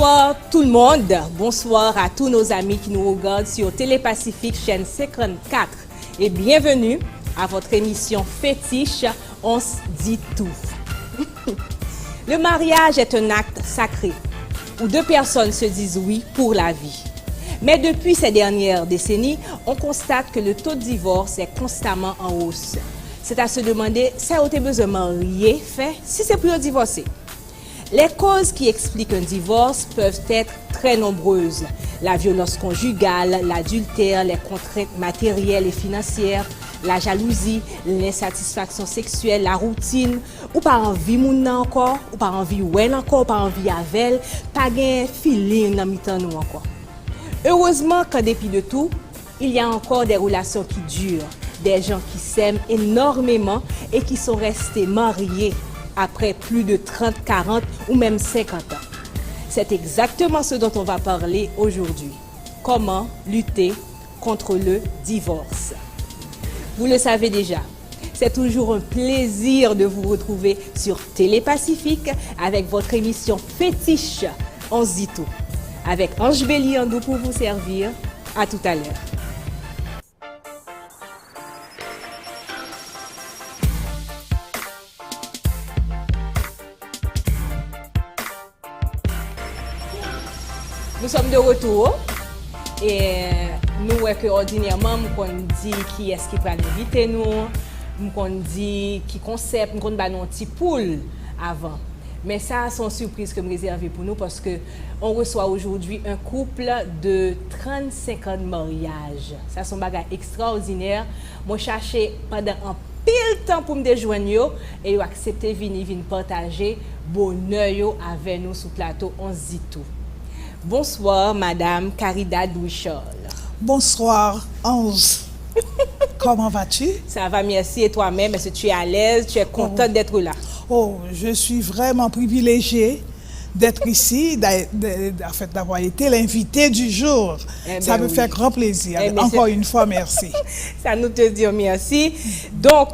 Bonsoir tout le monde, bonsoir à tous nos amis qui nous regardent sur Télépacifique chaîne 54 et bienvenue à votre émission fétiche On se dit tout. Le mariage est un acte sacré où deux personnes se disent oui pour la vie. Mais depuis ces dernières décennies, on constate que le taux de divorce est constamment en hausse. C'est à se demander, ça a besoin de marier fait si c'est pour divorcer. Les causes qui expliquent un divorce peuvent être très nombreuses. La violence conjugale, l'adultère, les contraintes matérielles et financières, la jalousie, l'insatisfaction sexuelle, la routine, ou pas envie moun nan encore, ou pas envie ouel encore, ou pas envie avec, pas gen feeling dans mi-temps nous encore. Heureusement qu'en dépit de tout, il y a encore des relations qui durent, des gens qui s'aiment énormément et qui sont restés mariés après plus de 30, 40 ou même 50 ans. C'est exactement ce dont on va parler aujourd'hui. Comment lutter contre le divorce. Vous le savez déjà, c'est toujours un plaisir de vous retrouver sur Télépacifique avec votre émission fétiche On se dit tout. Avec Ange Béliandou pour vous servir. À tout à l'heure. Nous sommes de retour et nous, ordinairement, nous dit qui est-ce qui va nous inviter nous, nous dit qui concept, nous avons un petit pool avant. Mais ça, c'est une surprise que je réserve pour nous parce qu'on reçoit aujourd'hui un couple de 35 ans de mariage. Ça, c'est un bagage extraordinaire. Moi, je cherchais pendant un pile temps pour me déjoindre et j'ai accepté de venir partager bonheur avec nous sur le plateau On se dit tout. Bonsoir, Madame Caridad Louis-Charles. Bonsoir, Ange. Comment vas-tu? Ça va, merci. Et toi-même, est-ce que tu es à l'aise? Tu es contente d'être là? Oh, je suis vraiment privilégiée d'être ici, d'avoir été l'invité du jour. Ça me fait grand plaisir. Encore une fois, merci. Ça nous te dit merci. Donc,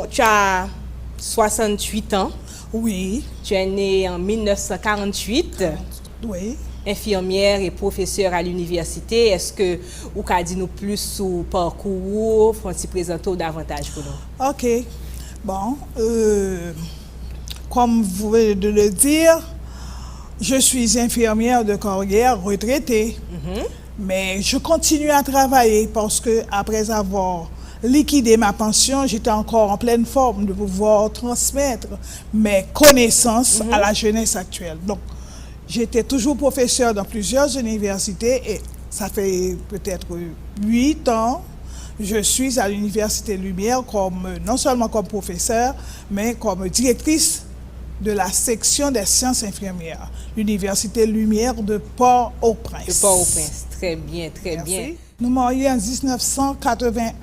tu as 68 ans. Oui. Tu es née en 1948. Oui. Infirmière et professeure à l'université. Est-ce que vous pouvez dire nous plus sur parcours, faut-il présenter davantage pour nous? Ok. Bon, comme vous venez de le dire, je suis infirmière de carrière retraitée. Mais je continue à travailler parce que après avoir liquidé ma pension, j'étais encore en pleine forme de pouvoir transmettre mes connaissances à la jeunesse actuelle. Donc, j'étais toujours professeur dans plusieurs universités et ça fait peut-être 8 ans. Je suis à l'Université Lumière non seulement comme professeur, mais comme directrice de la section des sciences infirmières. L'Université Lumière de Port-au-Prince. De Port-au-Prince, très bien, très bien. Nous mariés en 1981,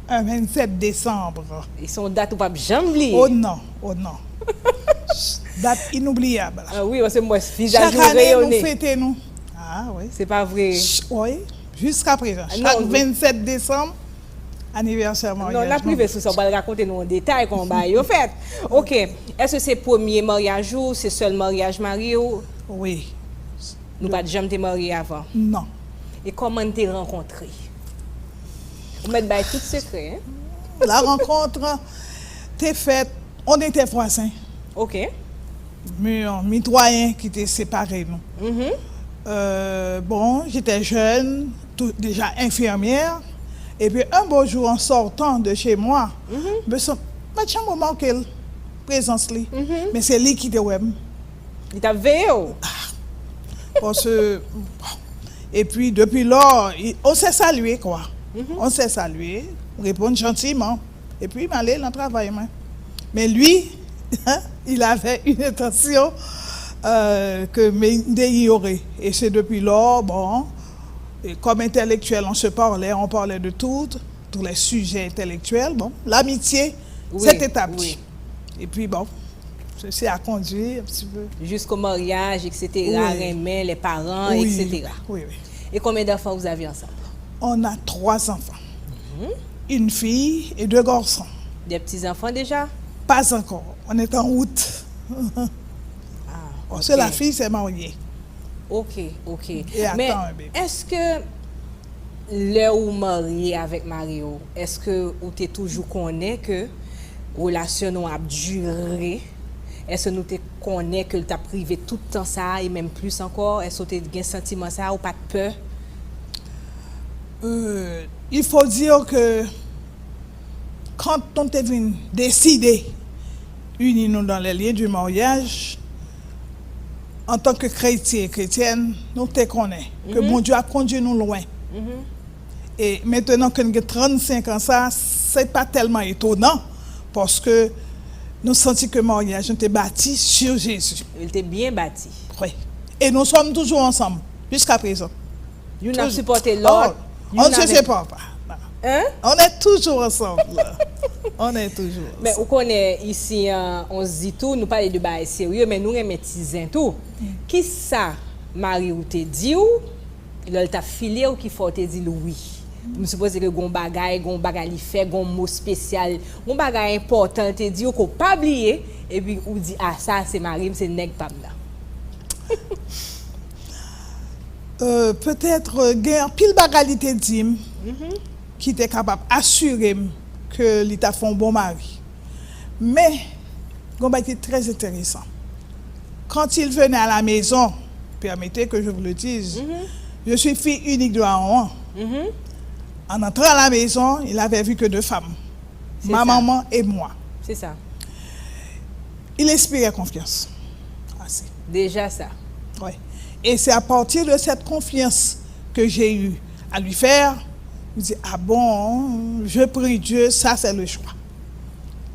un 27 décembre. Et son date ou pas jamais? Oh non, oh non. Date inoubliable. Ah oui, parce que moi, chaque année, nous fêtons nous. Ah oui. C'est pas vrai? Oui, jusqu'à présent. Chaque 27 décembre, anniversaire mariage. Non, la privée sur ça, on va raconter nous en détail qu'on va y faire. Ok. Est-ce que c'est le premier mariage ou c'est seul mariage marié? Oui. Nous pas jamais mariés avant? Non. Et comment t'es rencontré? Vous mettez tout secret. La rencontre t'es faite, on était voisins. Ok. Mais un mitoyen qui était séparé nous. Bon, j'étais jeune, déjà infirmière. Et puis un beau jour, en sortant de chez moi, me sens, tiens, moment quelle présence là. Mais c'est lui qui était web. Il t'a veillé? Parce que, et puis depuis lors, on s'est salué quoi. On s'est salué, répondre gentiment. Et puis il m'allait dans le travail. Mais lui, il avait une intention que m'ignorer. Et c'est depuis lors, bon, et comme intellectuel, on se parlait, on parlait de tous les sujets intellectuels. Bon, l'amitié s'est établie. Oui. Et puis bon, ceci a conduit un petit peu. Jusqu'au mariage, etc., les parents, etc. Oui, oui. Et combien d'enfants vous avez ensemble? On a 3 enfants. Une fille et 2 garçons. Des petits-enfants déjà? Pas encore. On est en août. Okay. C'est la fille s'est mariée. Ok. Et Mais attend un bébé. est-ce que là où marié avec Mario, est-ce que ou t'es toujours connaît que relation nous a duré? Est-ce que nous te connaît que t'a privé tout le temps ça et même plus encore? Est-ce que tu as un sentiment ça ou pas de peur? Il faut dire que quand on est venu décider unir nous dans les liens du mariage, en tant que chrétien et chrétienne, nous te connaissons que mon Dieu a conduit nous loin. Et maintenant que nous avons 35 ans, ça, c'est pas tellement étonnant parce que nous sentons que le mariage était bâti sur Jésus. Il était bien bâti. Oui. Et nous sommes toujours ensemble, jusqu'à présent. Nous avons supporté l'autre. On ne se sépare pas. Hein? On est toujours ensemble. On est toujours ensemble. Mais on connaît ici, on se dit tout, nous parlons de bail sérieux, mais nous remettons tout. Qui ça, Marie, ou te dit ou, il t'a filé ou qui faut te dire oui? Je suppose que gon bagay li fait, gon mot spécial, gon bagay important te dit ou qu'on pas oublier et puis ou dit ah ça c'est Marie, c'est nèg pam là. Peut-être guerre pile bagay te dit qui était capable d'assurer que l'État fait un bon mari. Mais gon bagay très intéressant. Quand il venait à la maison, permettez que je vous le dise, je suis fille unique de Aaron. En entrant à la maison, il avait vu que 2 femmes, ma maman et moi. C'est ça. Il inspirait confiance. Assez. Déjà ça. Oui. Et c'est à partir de cette confiance que j'ai eu à lui faire, je me dis, ah bon, je prie Dieu, ça c'est le choix.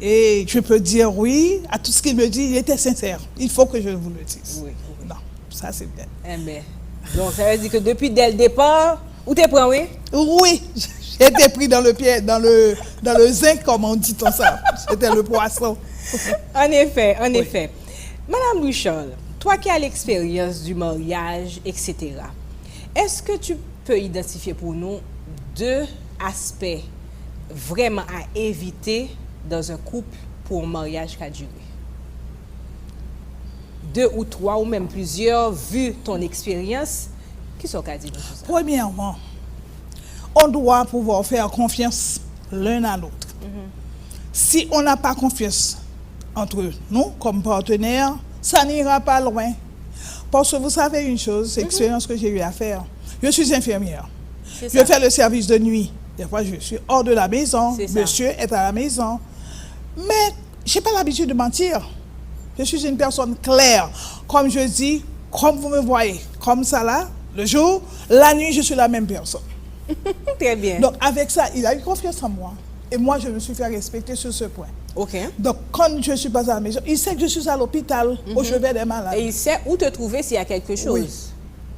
Et je peux dire oui à tout ce qu'il me dit, il était sincère. Il faut que je vous le dise. Oui. Non, ça c'est bien. Eh bien, donc ça veut dire que depuis dès le départ, où t'es pris, oui? Oui, j'ai été pris dans le pied, dans le zinc, comme on dit comme ça. C'était le poisson. En effet. Madame Louis-Charles, toi qui as l'expérience du mariage, etc., est-ce que tu peux identifier pour nous 2 aspects vraiment à éviter dans un couple pour un mariage qui a duré? 2 ou 3 ou même plusieurs, vu ton expérience, qui sont qu'à dire tout ça? Premièrement, on doit pouvoir faire confiance l'un à l'autre. Si on n'a pas confiance entre nous comme partenaires, ça n'ira pas loin. Parce que vous savez une chose, c'est l'expérience que j'ai eu à faire. Je suis infirmière. Je fais le service de nuit. Des fois, je suis hors de la maison. Monsieur est à la maison. Mais je n'ai pas l'habitude de mentir. Je suis une personne claire. Comme je dis, comme vous me voyez, comme ça là, le jour, la nuit, je suis la même personne. Très bien. Donc, avec ça, il a eu confiance en moi. Et moi, je me suis fait respecter sur ce point. OK. Donc, quand je suis pas à la maison, il sait que je suis à l'hôpital, au chevet des malades. Et il sait où te trouver s'il y a quelque chose. Oui.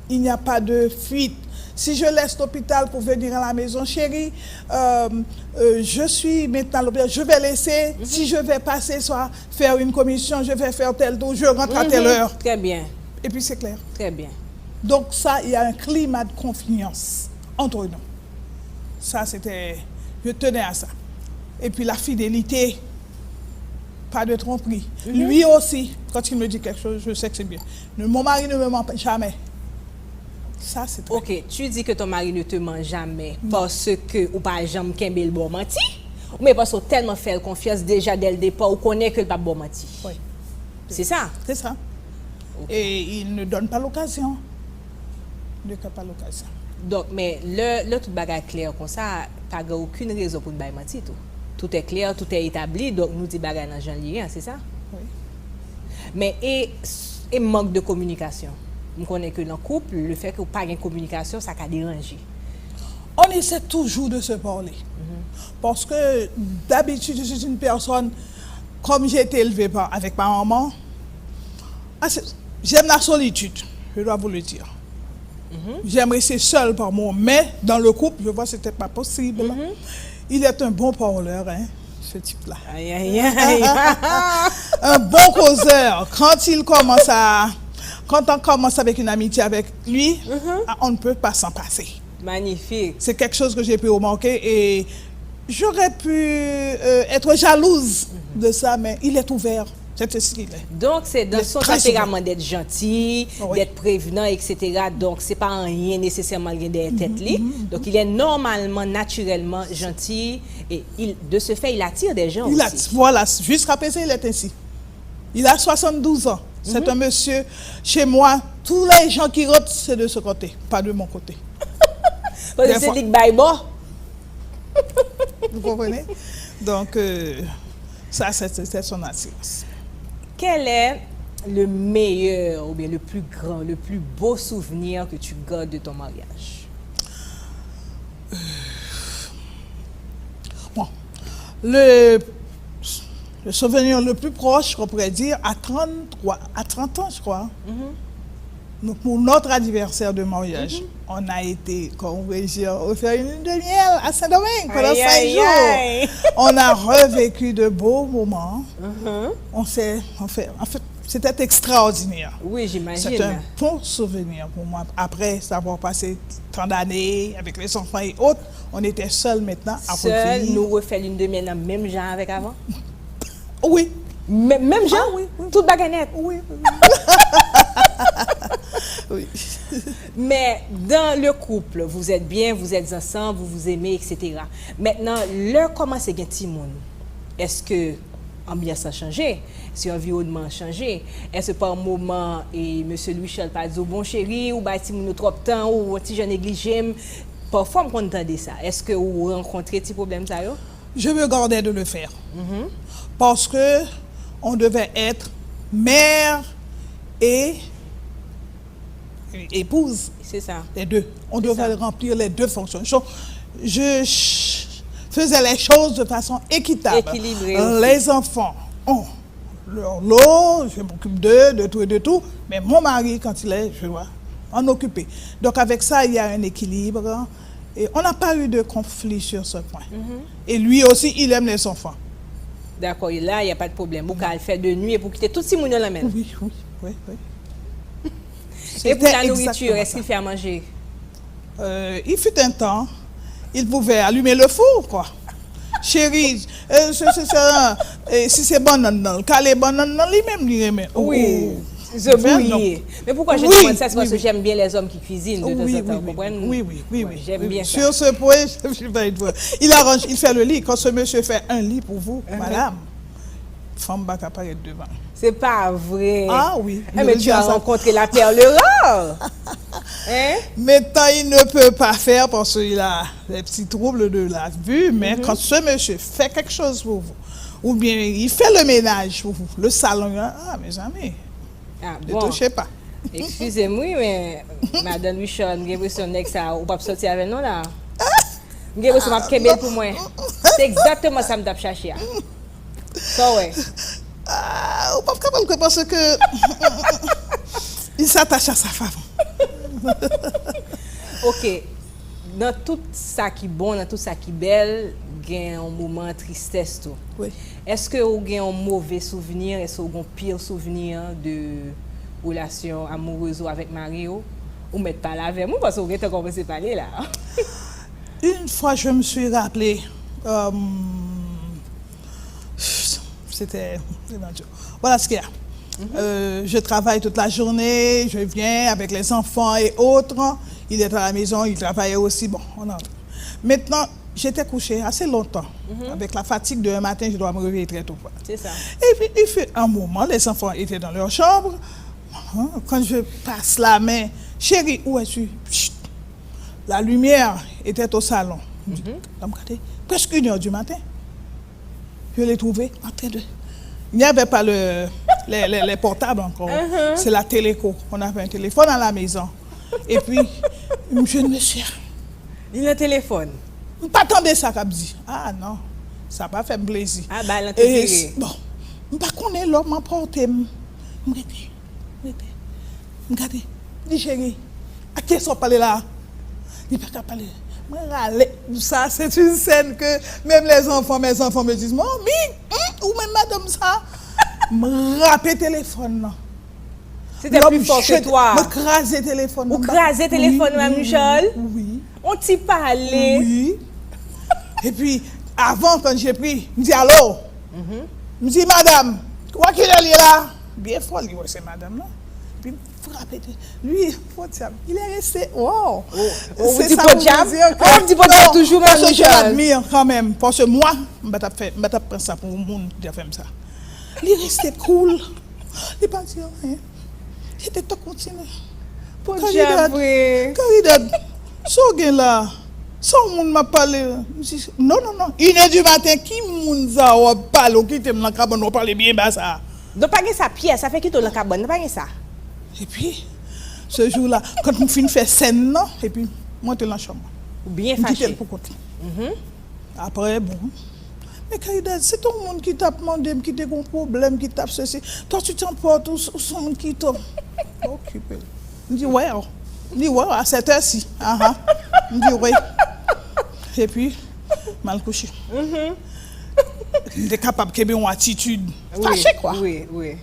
Il n'y a pas de fuite. Si je laisse l'hôpital pour venir à la maison, chérie, je suis maintenant à l'hôpital, je vais laisser, si je vais passer soit faire une commission, je vais faire tel tour, je rentre à telle heure. Très bien. Et puis c'est clair. Très bien. Donc ça, il y a un climat de confiance entre nous. Ça, c'était... Je tenais à ça. Et puis la fidélité, pas de tromperie. Lui aussi, quand il me dit quelque chose, je sais que c'est bien. Mon mari ne me ment jamais. Ça, c'est très OK, tu dis que ton mari ne te ment jamais parce que ou pas jamais qu'un bon menti, mais parce que tellement fait confiance déjà dès le départ ou connaît que le pas bon menti. Oui. C'est ça? C'est ça. Okay. Et il ne donne pas l'occasion. Il ne donne pas l'occasion. Donc, mais le tout bagage clair comme ça, pas aucune raison pour ne pas mentir tout. Tout est clair, tout est établi, donc nous dit bagage dans Jean lien, c'est ça? Oui. Mais et manque de communication. On connaît que dans le couple, le fait qu'il n'y ait pas de communication, ça a dérangé. On essaie toujours de se parler. Parce que d'habitude, je suis une personne, comme j'ai été élevée avec ma maman, j'aime la solitude, je dois vous le dire. J'aime rester seule par moi, mais dans le couple, je vois que ce n'était pas possible. Il est un bon parleur, hein, ce type-là. Aïe, aïe, aïe. Un bon causeur. Quand on commence avec une amitié avec lui, on ne peut pas s'en passer. Magnifique. C'est quelque chose que j'ai pu remarquer et j'aurais pu être jalouse de ça, mais il est ouvert. C'est ce qu'il est. Donc, c'est dans son Très tempérament d'être gentil, Oui. d'être prévenant, etc. Donc, c'est pas un rien nécessairement derrière tête li. Donc, il est normalement, naturellement gentil et de ce fait, il attire des gens aussi. Voilà, jusqu'à présent, il est ainsi. Il a 72 ans. C'est un monsieur, chez moi, tous les gens qui rotent, c'est de ce côté, pas de mon côté. Parce que c'est dit que bon. Vous comprenez? Donc, ça, c'est son assurance. Quel est le meilleur ou bien le plus grand, le plus beau souvenir que tu gardes de ton mariage? Bon, le souvenir le plus proche, on pourrait dire, à 30 ans, je crois. Donc, pour notre anniversaire de mariage, on a été, comme on pourrait dire, faire une lune de miel à Saint-Domingue pendant 5 jours. On a revécu de beaux moments. En fait, c'était extraordinaire. Oui, j'imagine. C'est un bon souvenir pour moi. Après avoir passé tant d'années avec les enfants et autres, on était seuls maintenant à Seul, nous refait l'une de miel dans le même genre avec avant? Oui. Même genre? Oui, oui. Toute baguette? Oui. Oui. Mais dans le couple, vous êtes bien, vous êtes ensemble, vous vous aimez, etc. Maintenant, l'heure commence à gagner monde. Est-ce que l'ambiance a changé? Est-ce que l'environnement a changé? Est-ce que par moment, et M. Louis-Charles pas dit bon chéri, ou bâti mon trop de temps, ou petit jeune négligé? Parfois, on entend ça. Est-ce que vous rencontrez des problèmes ça? Je me gardais de le faire. Parce que on devait être mère et épouse. C'est ça. Les deux. On devait remplir les deux fonctions. Je faisais les choses de façon équitable. Équilibrée. Les enfants ont leur lot, je m'occupe d'eux, de tout et de tout. Mais mon mari, quand il est, je dois en occuper. Donc avec ça, il y a un équilibre. Et on n'a pas eu de conflit sur ce point. Et lui aussi, il aime les enfants. D'accord, et là, il n'y a pas de problème. Vous pouvez le faire de nuit et pour quitter tout le monde dans la main. Oui. Et pour la nourriture, exactement est-ce qu'il fait à manger? Il fut un temps, il pouvait allumer le four, quoi. Chérie, si c'est bon, non, calé bon, non, lui-même, lui-même. Oui, je bouillie. Mais pourquoi je demande ça? C'est parce que j'aime bien les hommes qui cuisinent de temps en temps, comprenez? Oui. J'aime bien ça. Sur ce point, je suis pas une fois. Il arrange, il fait le lit. Quand ce monsieur fait un lit pour vous, madame, femme va apparaître devant. C'est pas vrai. Ah oui. Mais tu as rencontré la perle rare. Hein? Maintenant, il ne peut pas faire parce qu'il a des petits troubles de la vue, mais quand ce monsieur fait quelque chose pour vous, ou bien il fait le ménage pour vous, le salon, mes amis, ne touchez pas. Excusez-moi, mais Madame Michon, j'ai l'impression que ça, ou pas sortir avec nous là. J'ai l'impression que c'est pour moi. C'est exactement ça que je me cherché. Ça, ouais. Ou pas capable parce que il s'attache à sa femme. Ok. Dans tout ça qui est bon, dans tout ça qui est belle, il y a un moment de tristesse. Tout. Oui. Est-ce que vous avez un mauvais souvenir? Est-ce que vous avez un pire souvenir de relation amoureuse avec Mario? Ou ne mettez pas là avec moi parce que vous avez commencé à parler là. Une fois, je me suis rappelé. C'était. Voilà ce qu'il y a. Je travaille toute la journée, je viens avec les enfants et autres. Il est à la maison, il travaillait aussi. Bon, Maintenant, j'étais couchée assez longtemps. Avec la fatigue de un matin, je dois me réveiller très tôt. C'est ça. Et puis, il fait un moment, les enfants étaient dans leur chambre. Quand je passe la main, chérie, où es-tu? Chut. La lumière était au salon. Presque 1h du matin. Je l'ai trouvé en train de... Il n'y avait pas les portables encore. C'est la téléco. On avait un téléphone à la maison. Et puis, je me suis... Il a un téléphone. Je ne m'attendais ça qu'à me dire. Ah non, ça va faire plaisir. Ah bah, il et bon, je ne sais pas l'homme m'a porté. Je regarde. Dis chérie, à qui sont parlé là? Il ne peut pas parler. Ça, c'est une scène que même mes enfants me disent, Mamie, ou même madame ça, me rapper téléphone. C'était plus fort que toi. Me craser téléphone. Ou craser téléphone, Mme Michel? Oui. On t'y parlait. Oui. Et puis, avant, quand j'ai pris, je me dis, allô? Je me dis, madame, Quoi qu'il est là, bien fort, c'est madame là. Puis frappé. Lui, il est resté. Wow! On vous dit pas de jam? On dit pas de jam toujours, parce que je Michel. l'admire quand même. Parce que moi, je vais prendre ça pour le monde qui a fait ça. Il est resté cool. Il n'est pas dit rien. Il était tout continué. Pas de jam, oui. Caridad, so gen là. Son monde m'a parlé. Non. 1h du matin, qui moun ça ou parle, qui t'aime dans la cabane, on parle bien bas ça. Donc, pas ça pièce, ça fait qu'il dans la cabane, pas ça. Et puis, ce jour-là, quand on finit de faire scène, non, et puis, monter dans la chambre. Bien On dit fâché. qu'elle pour compter. Après, bon. Mais Caridad, c'est ton monde qui t'a demandé, qui t'a un problème, qui t'a ceci. Toi, tu t'emportes ou son monde qui t'a occupé. Je dis, ouais. Je dis, ouais, à cette heure-ci. Je dis, ouais. Et puis, mal couché. Il est capable d'avoir une attitude fâchée, quoi. Oui.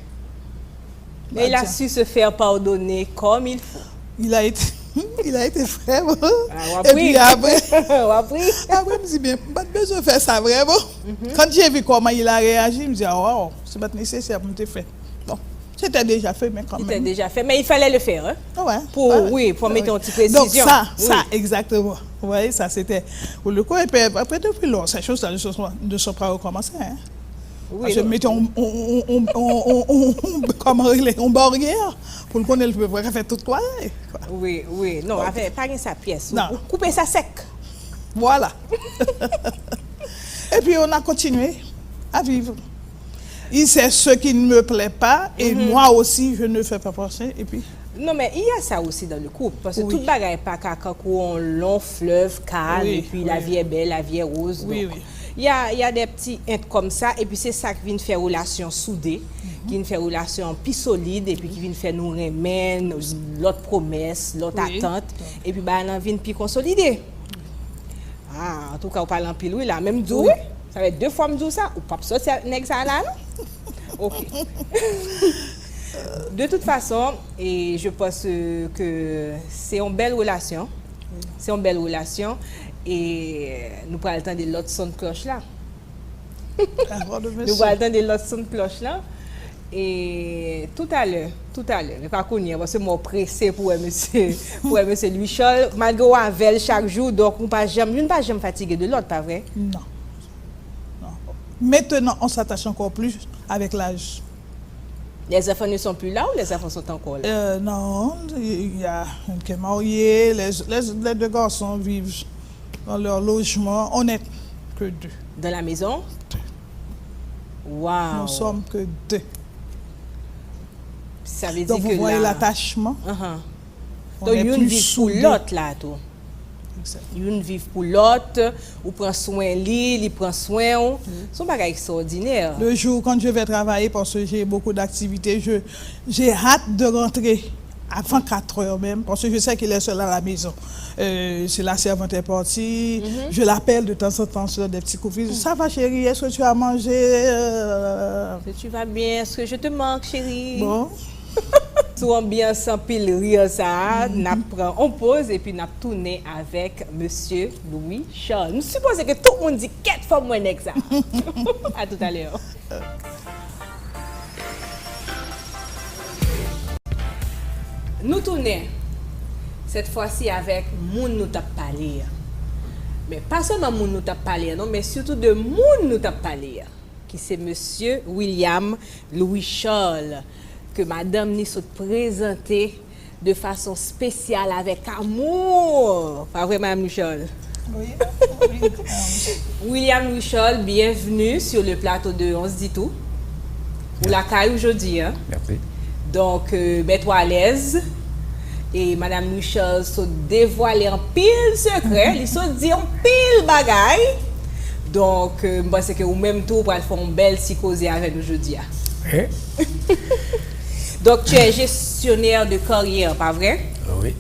Mais il a su se faire pardonner comme il faut. Il a été vraiment. Et puis après, après, je me dis bien, pas besoin de faire ça vraiment. Quand j'ai vu comment il a réagi, je me dis, wow, c'est pas nécessaire pour me faire. Bon, c'était déjà fait, mais quand même. C'était déjà fait, mais il fallait le faire. Hein? Ouais. Pour mettre une petite précision. Donc ça, exactement. Vous voyez, ça c'était pour le coup. Et puis après, depuis lors, ces choses-là ne sont pas recommencées. Hein. Parce que mettons, on barrière pour qu'on ait peut faire tout quoi. Oui. Non, avec pas sa pièce. Non. Couper ça sec. Voilà. Et puis on a continué à vivre. Il sait ce qui ne me plaît pas et moi aussi je ne fais pas penser. Et puis. Non, mais il y a ça aussi dans le couple. Parce que toute bagaille pas quand on long fleuve calme et puis la vie est belle, la vie est rose. Oui. Il y a des petits hints comme ça, et puis c'est ça qui vient faire relation soudée, qui vient faire relation plus solide, et puis qui vient faire nous remettre l'autre promesse, l'autre attente, et puis on vient plus consolider. En tout cas, on parle en pile, oui, là, même d'où, ça va être 2 fois me ça, ou pas sortir avec ça là, non? Ok. De toute façon, et je pense que c'est une belle relation. C'est une belle relation. Et nous prenons le temps de l'autre son de cloche là. Nous prenons le temps de l'autre son de cloche là. Et tout à l'heure, je ne pas connaître parce que moi pressé pour monsieur Louis Charles, malgré avec chaque jour, donc je ne pas jamais fatigué de l'autre, pas vrai? Non. Maintenant, on s'attache encore plus avec l'âge. Les enfants ne sont plus là ou les enfants sont encore là? Non, il y a un qui est marié, les 2 garçons vivent dans leur logement. On n'est que 2. Dans la maison? 2. Wow. Nous sommes que 2. Ça veut dire donc que vous voyez là... l'attachement. Donc une vit pour l'autre là tout. Une vit pour l'autre, ou prend soin lui, il prend soin. C'est un bagage extraordinaire. Le jour quand je vais travailler, parce que j'ai beaucoup d'activités, j'ai hâte de rentrer avant 4 heures même, parce que je sais qu'il est seul à la maison. C'est la servante est partie, je l'appelle de temps en temps sur des petits coups. Ça va chérie, est-ce que tu as mangé? Est-ce que tu vas bien? Est-ce que je te manque chérie? Bon. Sous ambiance en pile rire ça, on pose et puis on tourné avec monsieur Louis Charles. Nous supposons que tout le monde dit 4 fois moins que ça. À tout à l'heure. Nous tournons cette fois-ci avec moun nous t'a parlé. Mais pas seulement moun nous t'a parlé, non, mais surtout de moun nous t'a parlé, qui c'est monsieur William Louis Charles, que madame nous a présenté de façon spéciale avec amour. Pas vrai, madame Louis Charles? Oui. William Louis Charles, bienvenue sur le plateau de On se dit tout. Ou la caille aujourd'hui. Hein? Merci. Donc, mets-toi à l'aise. Et Madame Louis Charles se dévoile en pile secret, il se dit en pile bagaille. Donc, je pense que vous même tout pour faire une belle psychose avec nous aujourd'hui. Donc, tu es gestionnaire de carrière, pas vrai? Oui.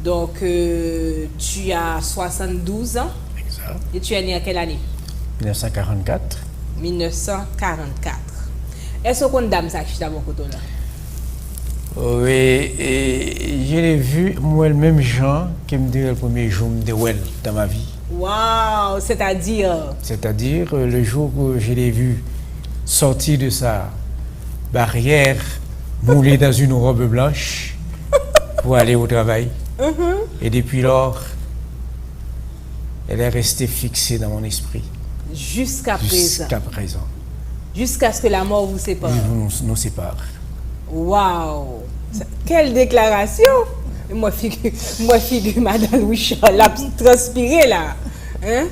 Donc, tu as 72 ans. Exact. Et tu es né en quelle année? 1944. 1944. Est-ce qu'on dame ça qui est à mon côté là? Oui, et je l'ai vu, moi, le même Jean qui me dit le premier jour de Well dans ma vie. Waouh, c'est-à-dire? C'est-à-dire, le jour où je l'ai vu sortir de sa barrière moulée dans une robe blanche pour aller au travail. Et depuis lors, elle est restée fixée dans mon esprit. Jusqu'à présent. Jusqu'à présent. Jusqu'à ce que la mort vous sépare. Nous sépare. Waouh! Quelle déclaration! Moi, figure Madame Louis-Charles, a transpiré là. Hein?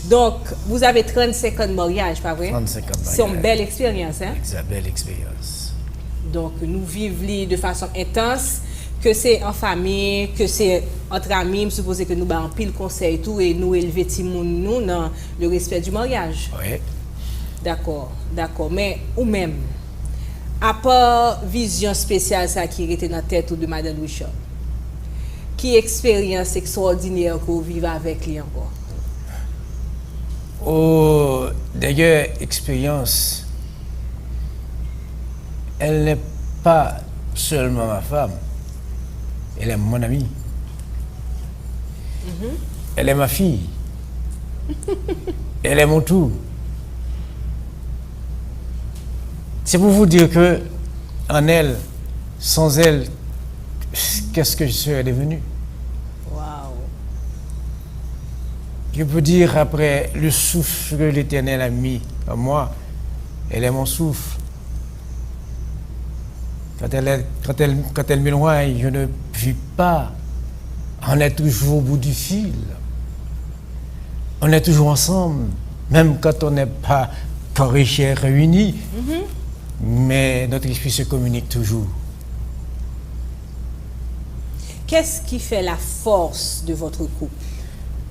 Donc, vous avez 35 ans de mariage, pas vrai? 35 ans de mariage. C'est une belle expérience, hein? C'est une belle expérience. Donc, nous vivons de façon intense, que c'est en famille, que c'est entre amis, je suppose que nous avons pile conseil et tout, et nous élever nous dans le respect du mariage. Oui. D'accord. Mais, ou même, à part vision spéciale ça qui était dans la tête de Madame Louis-Charles, qui expérience extraordinaire que vous vivez avec lui encore? Oh, d'ailleurs, expérience, elle n'est pas seulement ma femme, elle est mon amie. Elle est ma fille. Elle est mon tout. C'est pour vous dire que, en elle, sans elle, qu'est-ce que je serais devenu? Waouh! Je peux dire, après le souffle que l'Éternel a mis en moi, elle est mon souffle. Quand elle m'éloigne, je ne vis pas. On est toujours au bout du fil. On est toujours ensemble, même quand on n'est pas corps et chair réunis. Mais notre esprit se communique toujours. Qu'est-ce qui fait la force de votre couple?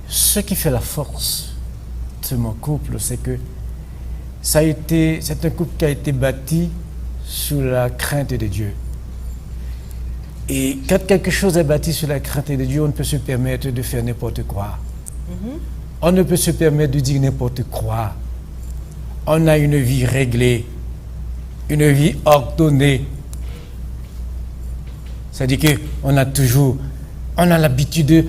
Ce qui fait la force de mon couple, c'est que c'est un couple qui a été bâti sous la crainte de Dieu. Et quand quelque chose est bâti sur la crainte de Dieu, on ne peut se permettre de faire n'importe quoi. On ne peut se permettre de dire n'importe quoi. On a une vie réglée, une vie ordonnée. C'est-à-dire qu'on a l'habitude de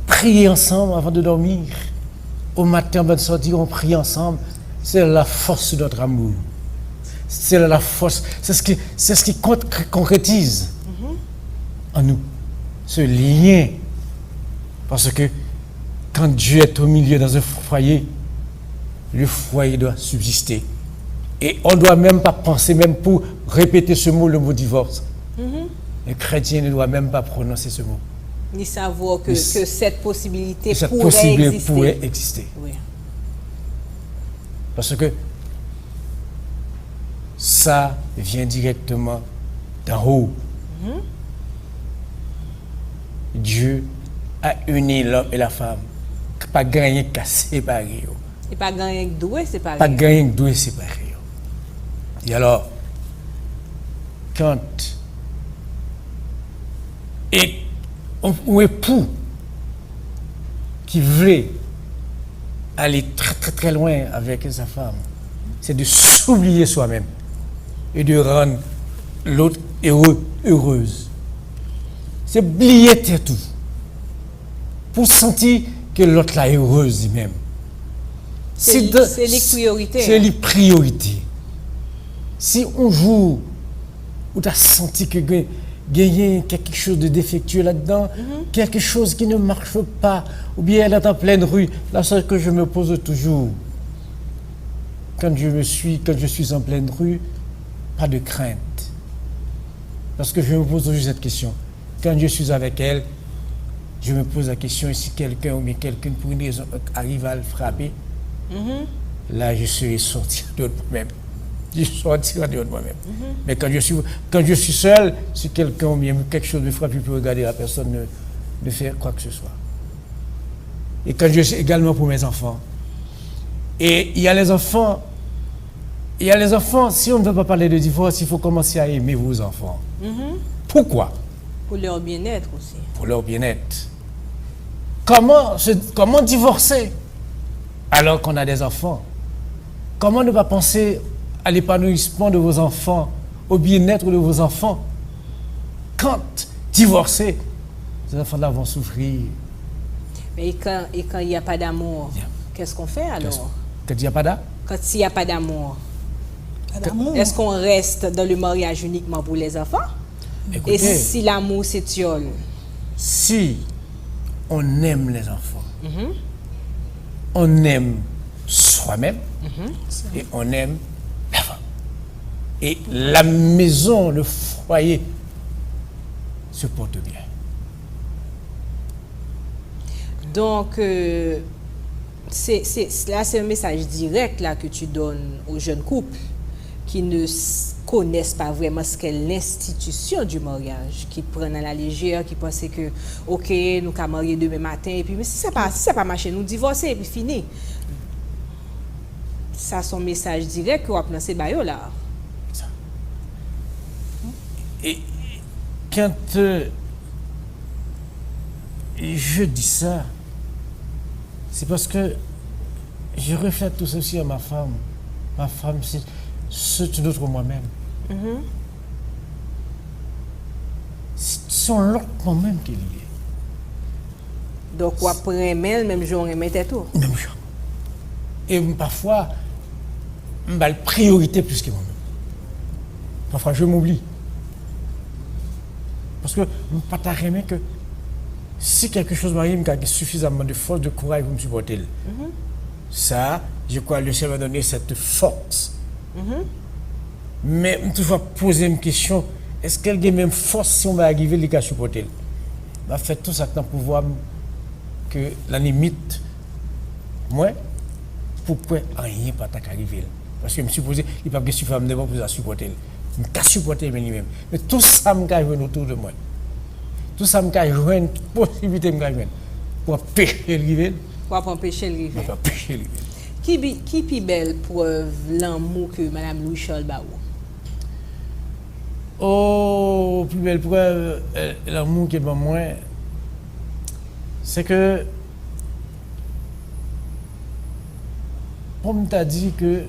prier ensemble avant de dormir. Au matin, avant de sortir, on prie ensemble. C'est la force de notre amour. C'est la force, c'est ce qui concrétise en nous ce lien. Parce que quand Dieu est au milieu dans un foyer, le foyer doit subsister. Et on ne doit même pas penser, même pour répéter ce mot, le mot divorce. Le chrétien ne doit même pas prononcer ce mot. Ni savoir que cette possibilité pourrait exister. Oui. Parce que ça vient directement d'en haut. Dieu a uni l'homme et la femme. Pas gagné qu'à séparer. Et pas gagné que doué séparer. Pas gagné que doué séparer. Et alors, quand un époux qui veut aller très très très loin avec sa femme, c'est de s'oublier soi-même et de rendre l'autre heureuse. C'est oublier tout pour sentir que l'autre est heureuse lui-même. C'est les priorités. C'est les priorités. Si un jour où tu as senti que gagner quelque chose de défectueux là-dedans, quelque chose qui ne marche pas, ou bien elle est en pleine rue, la chose que je me pose toujours, quand je suis en pleine rue, pas de crainte. Parce que je me pose toujours cette question. Quand je suis avec elle, je me pose la question, et si quelqu'un ou bien quelqu'un pour une raison arrive à le frapper, là je serai sorti de moi-même. Je sortirai de moi-même. Mais quand je suis seul, si quelqu'un ou bien quelque chose me frappe, je peux regarder la personne ne faire quoi que ce soit. Et quand je suis également pour mes enfants. Et il y a les enfants, si on ne veut pas parler de divorce, il faut commencer à aimer vos enfants. Pourquoi? Pour leur bien-être aussi. Pour leur bien-être. Comment divorcer alors qu'on a des enfants? Comment ne pas penser à l'épanouissement de vos enfants, au bien-être de vos enfants? Quand divorcer, ces enfants-là vont souffrir. Mais et quand il n'y a pas d'amour, qu'est-ce qu'on fait alors? Quand il n'y a pas d'amour? Quand il n'y a pas d'amour. L'amour. Est-ce qu'on reste dans le mariage uniquement pour les enfants? Écoutez, Et si l'amour s'étiole? si on aime les enfants, on aime soi-même et on aime la femme. Et la maison, le foyer se porte bien. Donc, c'est un message direct là que tu donnes aux jeunes couples qui ne connaissent pas vraiment ce qu'est l'institution du mariage, qui prennent à la légère, qui pensent que, ok, nous qu'à marier demain matin, et puis, mais si ça pas marché, nous divorcer, et puis fini. Ça, son message direct qu'on va lancer bayo là. Ça. Et quand je dis ça, c'est parce que je reflète tout ceci à ma femme. Ma femme, c'est une autre moi-même. C'est son l'autre moi-même qui est lié. Donc, on prend même jour, on met tout. Même chose. Et parfois, je la priorité plus que moi-même. Parfois, je m'oublie. Parce que je ne peux pas aimer que si quelque chose m'arrive, j'ai suffisamment de force, de courage pour me supporter. Ça, je crois que le Seigneur m'a donné cette force. Mais je toujours poser une question, est-ce qu'elle a même force si on va arriver les cas supporter? Je vais faire tout ça pour voir que la limite, moi, pourquoi rien pas arriver? Parce que je me suis posé, il n'y a pas de femme de moi pour supporter. Je ne peux pas supporter lui-même. Mais tout ça me gagne autour de moi. Tout ça me gagne une possibilité de me gagner. Pour empêcher le rival. Pour empêcher le rival. Pour empêcher le rival. Qui est plus belle preuve l'amour que Mme Louis-Charles Barreau? Oh, plus belle preuve, l'amour qui est pour moi, c'est que, comme tu as dit que,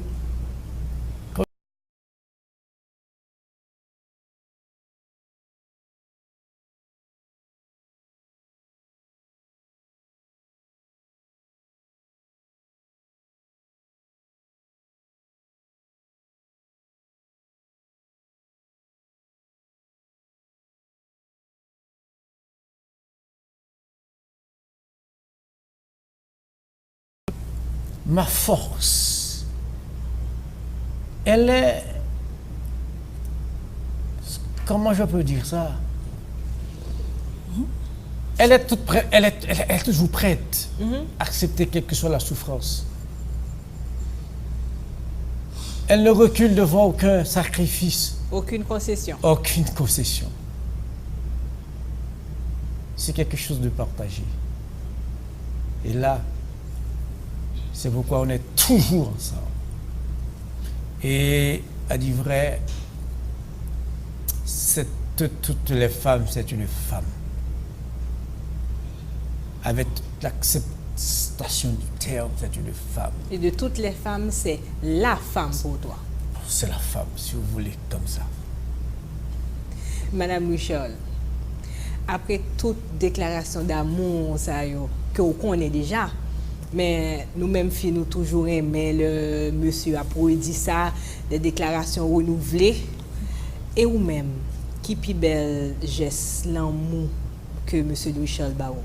ma force, elle est, comment je peux dire ça? Elle est toute prête, elle est toujours prête à accepter quelle que soit la souffrance. Elle ne recule devant aucun sacrifice. Aucune concession. Aucune concession. C'est quelque chose de partagé. Et là, c'est pourquoi on est toujours ensemble. Et à dire vrai, toutes les femmes, c'est une femme. Avec toute l'acceptation du terme, c'est une femme. Et de toutes les femmes, c'est la femme pour toi. C'est la femme, si vous voulez, comme ça. Madame Louis-Charles, après toute déclaration d'amour, ça, que vous connaissez déjà, mais nous-mêmes, nous toujours aimé le monsieur a produit ça, des déclarations renouvelées. Et vous-même, qui plus belle geste l'amour que monsieur Louis-Charles Barreau?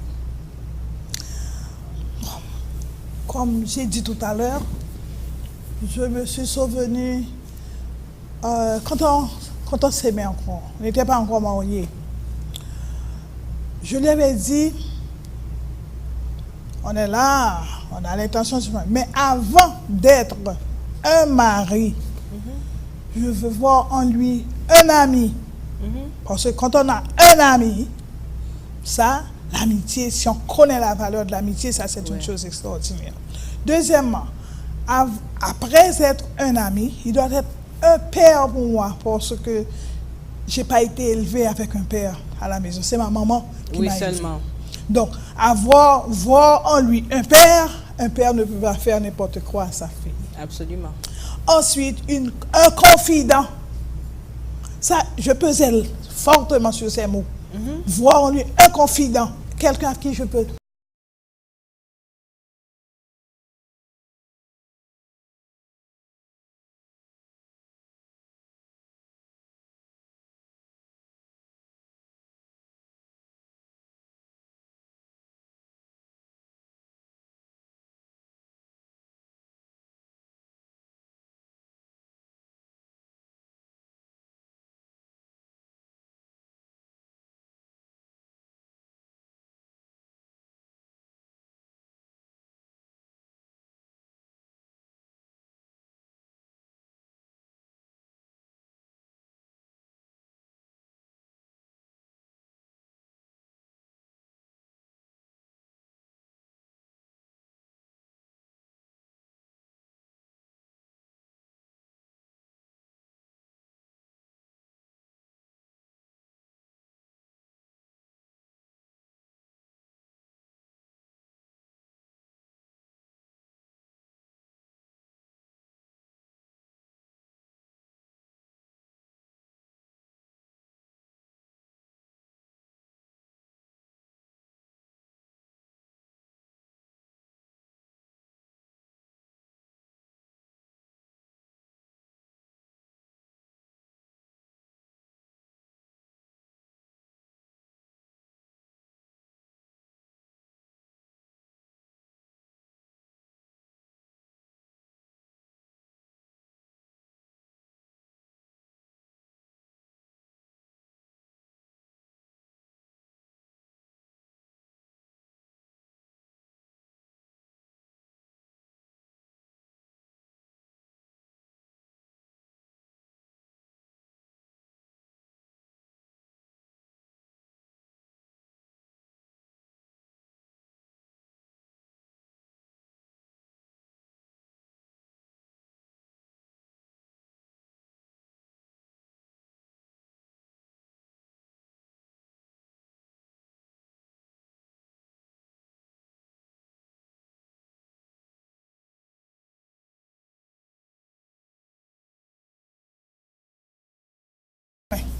Comme j'ai dit tout à l'heure, je me suis souvenu quand on s'aimait encore, on n'était pas encore mariés. Je lui avais dit, on est là, on a l'intention de se marier, mais avant d'être un mari, je veux voir en lui un ami. Parce que quand on a un ami, ça, l'amitié, si on connaît la valeur de l'amitié, ça c'est une chose extraordinaire. Deuxièmement, après être un ami, il doit être un père pour moi, parce que je n'ai pas été élevée avec un père à la maison. C'est ma maman qui m'a élevée. Seulement. Donc, voir en lui un père ne peut pas faire n'importe quoi à sa fille. Absolument. Ensuite, un confident. Ça, je pesais fortement sur ces mots. Voir en lui un confident, quelqu'un à qui je peux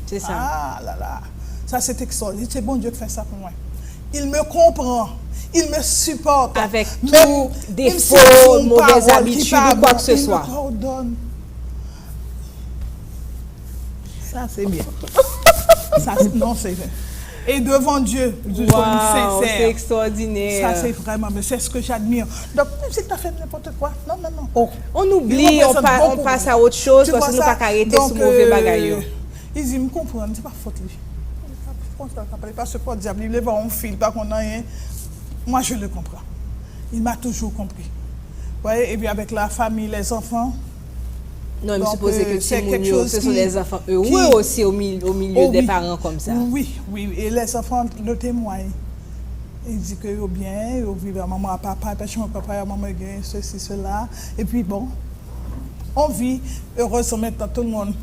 C'est ça. Ah là là, ça c'est extraordinaire. C'est bon Dieu qui fait ça pour moi. Il me comprend, il me supporte. Avec Même tout défaut, si son mauvaises parole habitudes qui part ou quoi bon, que ce il me soit. pardonne. Ça c'est bien. Ça, non, c'est vrai. Et devant Dieu, je sois Wow, c'est sincère. extraordinaire. Ça, c'est vraiment, mais c'est ce que j'admire. Donc, même si tu as fait n'importe quoi, non, non, non. Oh. On Il oublie, on, représente on beaucoup. passe à autre chose Tu parce vois que nous ça? pas arrêter Donc, sous mauvais bagaille. ils disent, me comprendre, c'est pas faute lui. Pas ce quoi diable, il va en fil, pas qu'on a rien. Moi, je le comprends. Il m'a toujours compris. Vous voyez, et puis avec la famille, les enfants. Non, il me Donc, suppose que c'est quelque Timounio, chose ce sont qui- des enfants heureux qui- aussi au milieu Oh, des oui. parents comme ça. Oui, oui, et les enfants le témoignent. Ils disent qu'ils vont bien, ils vivent à maman, à papa, parce que mon papa et à maman, gagnent ceci, cela. Et puis bon, on vit. Heureusement, maintenant, tout le monde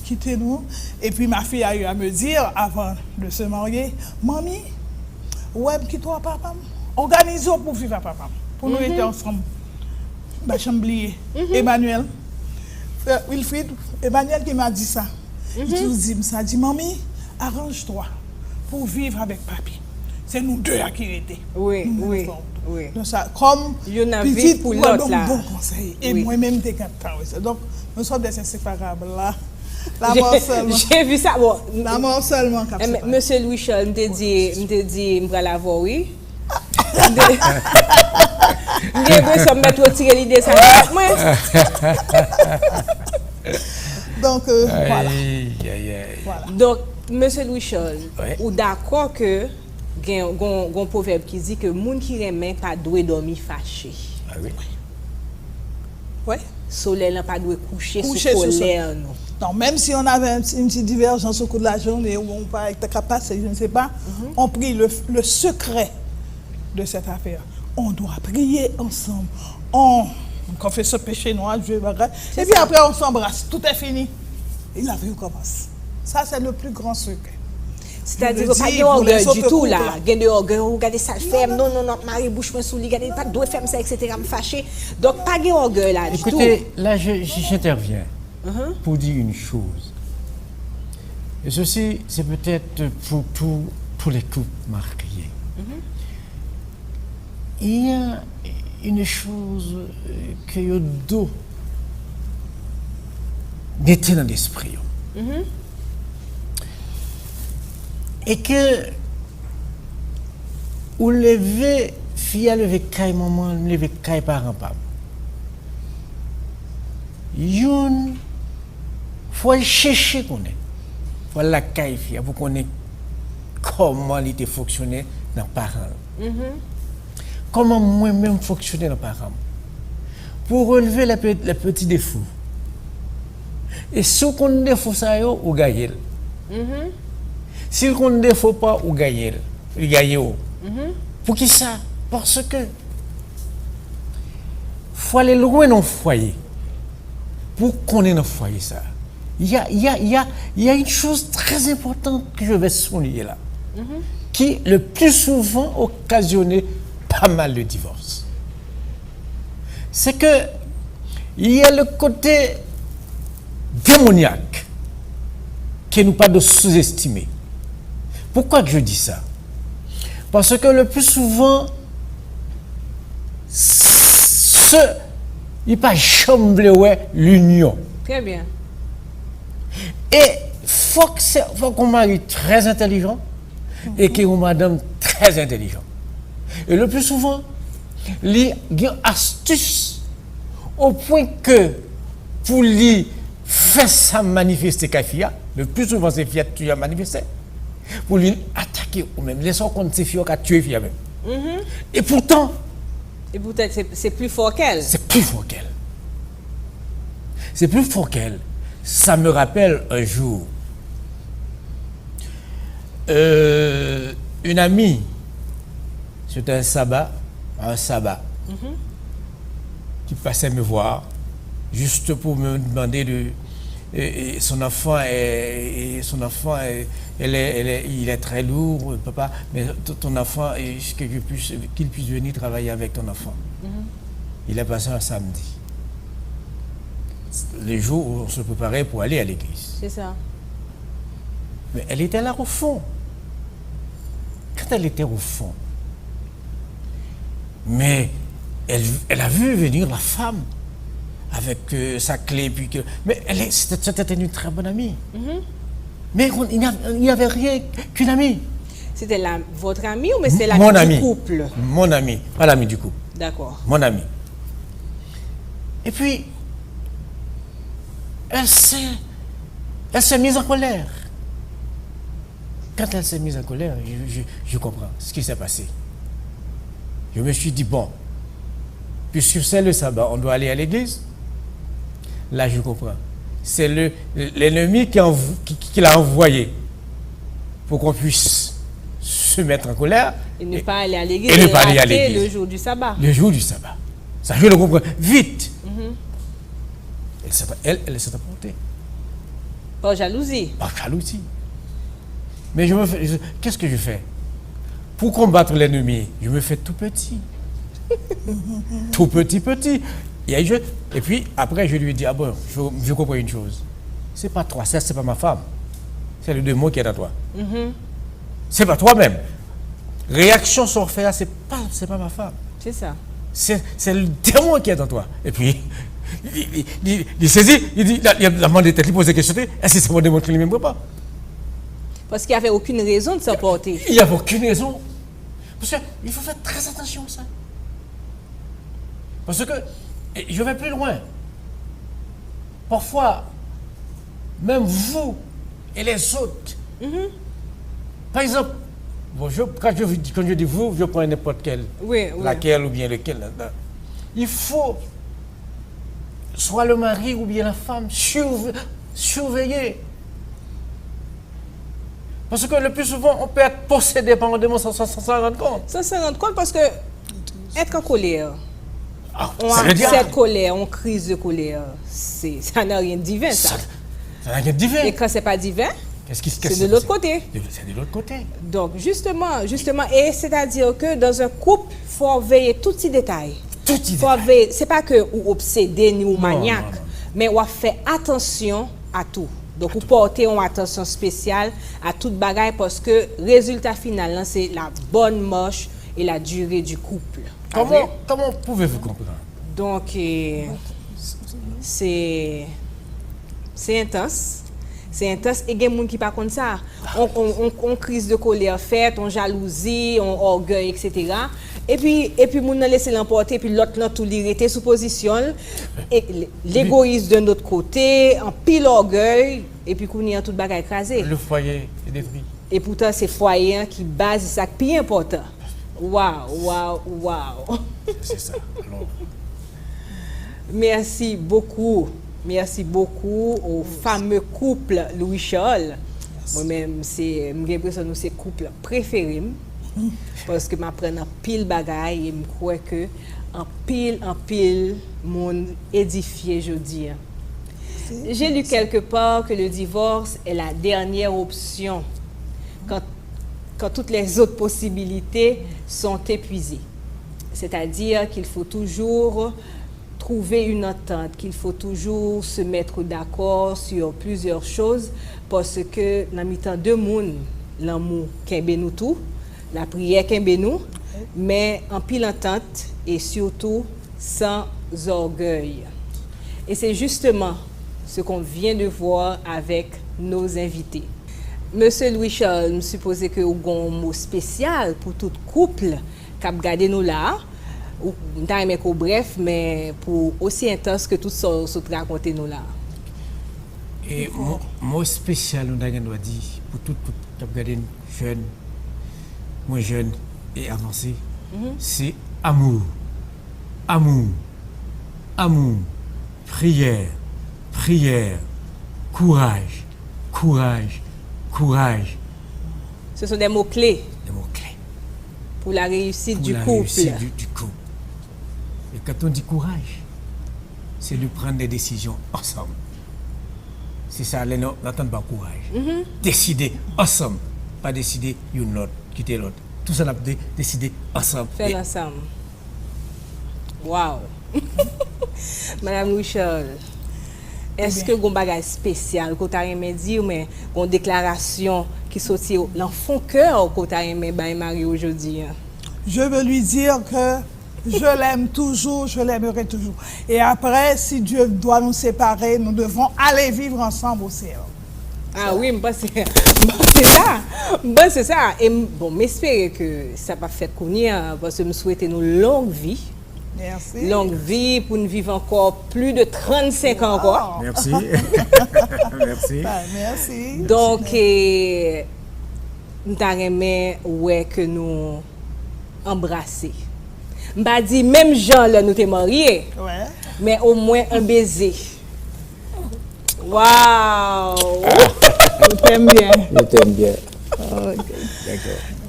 quitte nous. Et puis ma fille a eu à me dire, avant de se marier, Mamie, ouais, quitte-toi papa. Organisons pour vivre à papa. Pour nous être ensemble. Bah, j'ai oublié. Emmanuel. Wilfried, Emmanuel qui m'a dit ça. Il dit, Mamie, arrange-toi pour vivre avec papi. C'est nous deux à qui étaient. Oui, Nous oui, ensemble. oui. Donc ça, comme Il y en a petite, vite pour moi, l'autre, donc, là. bon conseil. Et Oui. moi-même, t'es content. Oui. Donc, nous sommes des inséparables là. La mort seulement. J'ai vu ça. Bon, La mort seulement. Cap séparé. Monsieur Louis Charles, me dit, je vais la voir, oui. J'ai besoin de mettre retirer l'idée ça. Moi, Donc, voilà. Aïe, aïe, aïe. Voilà. donc, Monsieur Louis Charles, Ouais. ou d'accord que un proverbe qui dit que moun qui remet pas doit dormir fâché. Ah oui. Ouais. Soleil n'a pas doit coucher sous Coucher sous colère nous. Non, même si on avait une petite divergence au cours de la journée où on parlait avec ta capacité, je ne sais pas, on prie le secret de cette affaire. On doit prier ensemble. On confesse ce péché noir, Dieu va grâce. Et puis après, on s'embrasse. Tout est fini. Et la vie commence. Ça, c'est le plus grand secret. C'est-à-dire Je que pas dis de pour les orgueil du autres tout couples, là. là. Gain de orgueil, regardez ça faire. Non, Marie bouche moi sous lui, regardez pas de faire ça, etc. me fâcher. Donc pas de orgueil là du tout. Écoutez, là, j'interviens pour dire une chose. Et ceci, c'est peut-être pour tous les couples mariés. Il y a une chose que je dois mettre dans l'esprit. Et que vous levez, fille à lever caille maman, lever caille parent papa. Yon, faut chercher qu'on est. Faut la caille fille pour connaître comment il était fonctionné dans parents. Comment moi-même fonctionner dans parents. Pour relever les petits défauts. Et si on a des défauts ça yo, ou gagne. Si on ne défaut pas, ou gagne. Il gagne. Pour qui ça? Parce que faut aller loin dans le foyer. Pour qu'on ait dans le foyer ça. Il y a une chose très importante que je vais souligner là. Qui le plus souvent occasionnait pas mal de divorces. C'est que il y a le côté démoniaque que nous pas de sous-estimer. Pourquoi que je dis ça? Parce que le plus souvent, il n'y a pas jamais l'union. Très bien. Et faut qu'on marie très intelligent et qu'on madame très intelligent. Et le plus souvent, il y a une astuce au point que pour lui faire ça manifester Kafia, le plus souvent c'est Fiat qui a manifesté, pour lui attaquer ou même laisser compte c'est Fiat qui a tué Fiat même. Et pourtant, Et peut-être c'est plus fort qu'elle. c'est plus fort qu'elle. C'est plus fort qu'elle. Ça me rappelle un jour, une amie, c'était un sabbat, qui passait me voir, juste pour me demander de son enfant il est très lourd, papa, mais ton enfant, qu'il puisse venir travailler avec ton enfant. Il est passé un samedi. Les jours où on se préparait pour aller à l'église. C'est ça. Mais elle était là au fond. Quand elle était au fond, mais elle a vu venir la femme avec sa clé. Mais c'était une très bonne amie. Mais il n'y avait rien qu'une amie. C'était votre ami ou mais c'est Mon l'ami ami. du couple? Mon ami, pas l'ami du couple. D'accord. Mon ami. Et puis, elle s'est mise en colère. Quand elle s'est mise en colère, je comprends ce qui s'est passé. Je me suis dit, bon, puisque c'est le sabbat, on doit aller à l'église. Là, je comprends. C'est l'ennemi qui l'a envoyé pour qu'on puisse se mettre en colère. Et ne pas aller à l'église. Et ne pas aller à rater l'église. le jour du sabbat. Le jour du sabbat. Ça, je le comprends. Vite. Elle s'est apportée. Par jalousie. Par jalousie. Mais qu'est-ce que je fais? Pour combattre l'ennemi, je me fais tout petit. Tout petit. Et puis, après, je lui ai dit, ah bon, je comprends une chose. C'est pas toi, ça, c'est pas ma femme. C'est le démon qui est en toi. C'est pas toi-même. Réaction sur fait, c'est pas ma femme. C'est ça. C'est le démon qui est en toi. Et puis, il saisit, il dit, il a demandé tête, il pose des questions, est-ce que c'est mon démon qui ne m'aime pas? Parce qu'il n'y avait aucune raison de s'emporter. Il n'y avait aucune raison. Parce qu'il faut faire très attention à ça. Parce que, et je vais plus loin. Parfois, même vous et les autres, par exemple, bon, quand je dis vous, je prends n'importe quelle, Oui. laquelle ou bien lequel. Là. Il faut, soit le mari ou bien la femme, surveiller. Parce que le plus souvent, on peut être possédé par un démon sans s'en rendre compte. Sans s'en rendre compte parce que être en colère, Ça veut dire- cette colère, on crise de colère, ça n'a rien de divin, ça. Ça n'a rien de divin. Et quand c'est pas divin, C'est de l'autre côté. C'est de l'autre côté. Donc justement, et c'est-à-dire que dans un couple, il faut veiller tous ces détails. Tout y Faut veiller, c'est pas que ou obsédé ni ou maniaque, non. mais on fait attention à tout. Donc, vous portez une attention spéciale à toute bagaille parce que le résultat final, là, c'est la bonne marche et la durée du couple. Comment pouvez-vous comprendre? Donc, c'est intense. C'est intense. Et il y a des gens qui ne pas comme ça. On crise de colère faite, on jalousie, on orgueil, etc. Et puis, on a laissé l'emporter, puis l'autre là, tout l'irrité sous position. Et l'égoïsme de notre côté, en pile orgueil, et puis qu'on y a tout bagaille écrasé. Le foyer est détruit. Et pourtant, c'est foyer hein, qui base, c'est ça qui est important. Waouh. C'est ça. Alors, Merci beaucoup au fameux couple Louis Charles. Moi-même, j'ai l'impression que c'est le couple préféré. Parce que m'apprends en pile bagaille et je crois que en pile monde édifié jeudi. J'ai lu quelque part que le divorce est la dernière option quand toutes les autres possibilités sont épuisées. C'est-à-dire qu'il faut toujours trouver une entente, qu'il faut toujours se mettre d'accord sur plusieurs choses parce que dans le temps de monde, l'amour kembe nous tout, la prière kembe nous, mais en pile entente et surtout sans orgueil. Et c'est justement ce qu'on vient de voir avec nos invités. Monsieur Louis Charles, je suppose que vous avez un mot spécial pour tout couple qui a regardé nous là. Bref, mais pour aussi intense que tout ça se raconter nous là. et mot spécial, on a dit, pour tout qui a regardé jeune, moins jeune et avancé, c'est amour. Amour. Prière. Courage. Ce sont des mots-clés Des mots-clés. pour la réussite Pour du la couple. réussite du couple. Et quand on dit courage, c'est de prendre des décisions ensemble. C'est ça, n'attendre pas courage. Décider ensemble, pas décider une autre, quitter l'autre. Tout ça, on a décider ensemble. Faire ensemble. Waouh! Madame Louis Charles, est-ce que vous avez un bagage spécial que vous avez dit, mais une déclaration qui sortit l'enfant cœur que vous avez Marie aujourd'hui? Je veux lui dire que je l'aime toujours, je l'aimerai toujours. Et après, si Dieu doit nous séparer, nous devons aller vivre ensemble au ciel. Ah oui, c'est ça. C'est ça. Et bon, m'espérer que ça va faire connaître, parce que je souhaite nous longue vie. Merci. Longue vie pour nous vivre encore plus de 35 ans encore. Merci. Merci. Merci. Donc, nous t'aimerais que nous embrasser. Je ne dis pas même Jean là nous t'es mariés, Ouais. mais au moins un baiser. Waouh! Je t'aime bien. Je t'aime bien. D'accord.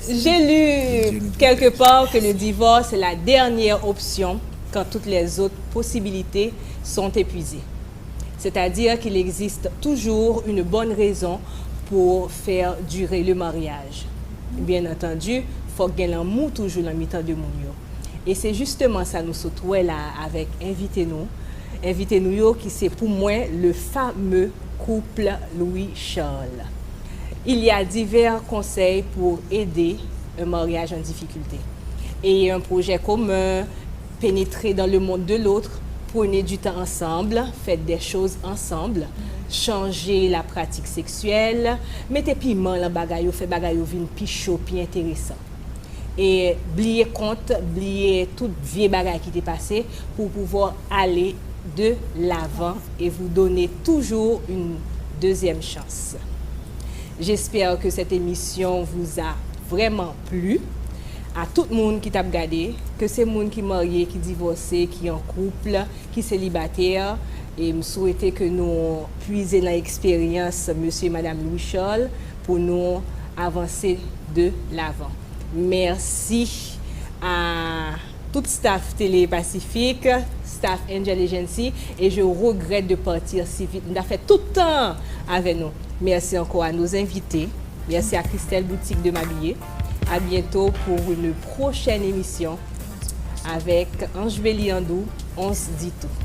J'ai lu quelque part que le divorce est la dernière option quand toutes les autres possibilités sont épuisées. C'est-à-dire qu'il existe toujours une bonne raison pour faire durer le mariage. Bien entendu, il faut qu'il y ait l'amour toujours dans le mi-temps de mon yo. Et c'est justement ça nous sautons là avec Invitez-nous. Invitez-nous qui c'est pour moi le fameux couple Louis Charles. Il y a divers conseils pour aider un mariage en difficulté. Et un projet commun, pénétrer dans le monde de l'autre, prenez du temps ensemble, faites des choses ensemble, changez la pratique sexuelle, mettez piment dans le bagaille, faites bagaille vin plus chaud, plus intéressant. Et oubliez compte, oubliez toute vieille bagaille qui t'est passée pour pouvoir aller de l'avant et vous donner toujours une deuxième chance. J'espère que cette émission vous a vraiment plu. À tout le monde qui t'a regardé, que c'est le monde qui est marié, qui est divorcé, qui est en couple, qui est célibataire. Et je souhaite que nous puisions dans l'expérience monsieur et madame Louis Charles pour nous avancer de l'avant. Merci à tout staff Télé Pacifique, staff Angel Agency, et je regrette de partir si vite. On a fait tout le temps avec nous. Merci encore à nos invités. Merci à Christelle Boutique de m'habiller. À bientôt pour une prochaine émission avec Ange Béliandou. On se dit tout.